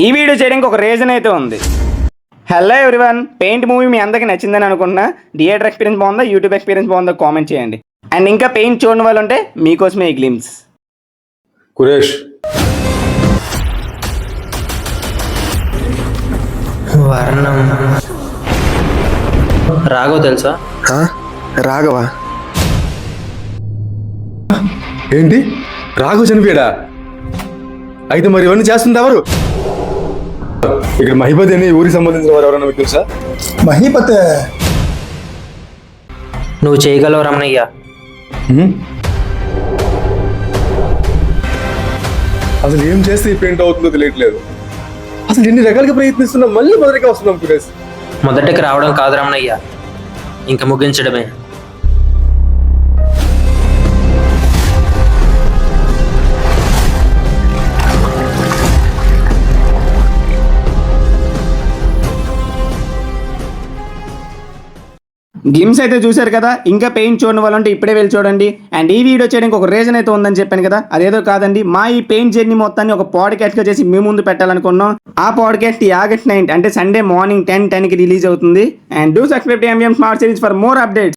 ఈ వీడియో చేయడానికి ఒక రీజన్ అయితే ఉంది. హలో ఎవ్రీవన్, పెయింట్ మూవీ మీ అందరికీ నచ్చిందని అనుకుంటున్నా. థియేటర్ ఎక్స్పీరియన్స్ బాగుందా, యూట్యూబ్ ఎక్స్పీరియన్స్ బాగుందా కామెంట్ చేయండి. అండ్ ఇంకా పెయింట్ చూడని వాళ్ళు ఉంటే మీకోసమే ఈ గ్లిమ్స్. కురేష్, వర్ణం రాఘవ్ తెలుసా? రాఘవా? ఏంటి రాఘవ్ చనిపోయాడా? అయితే మరి ఇవన్నీ చేస్తుంది ఎవరు? ఇక్కడ మహిపతి అని ఊరికి సంబంధించిన వారు ఎవరన్నా మీకు తెలుసా? మహీపతే. నువ్వు చేయగలవు రమణయ్య. అసలు ఏం చేస్తే ఈ పెయింట్ అవుతుందో తెలియట్లేదు. అసలు ఎన్ని రకాలుగా ప్రయత్నిస్తున్నా మళ్ళీ మొదటిగా వస్తున్నాం కురేష్. మొదటికి రావడం కాదు రమణయ్య, ఇంకా ముగించడమే. గ్లిమ్స్ అయితే చూశారు కదా. ఇంకా పెయింట్ చూడని వాళ్ళు ఉంటే ఇప్పుడే వెళ్ళి చూడండి. అండ్ ఈ వీడియో చేయడానికి ఒక రీజన్ అయితే ఉందని చెప్పాను కదా, అదేదో కాదండి, మా ఈ పెయింట్ జర్నీ మొత్తాన్ని ఒక పాడ్కాస్ట్గా చేసి మీ ముందు పెట్టాలనుకున్నాం. ఆ పాడ్కాస్ట్ ఆగస్ట్ 9 అంటే సండే మార్నింగ్ 10 కి రిలీజ్ అవుతుంది. And do subscribe to MVM smart series for more updates.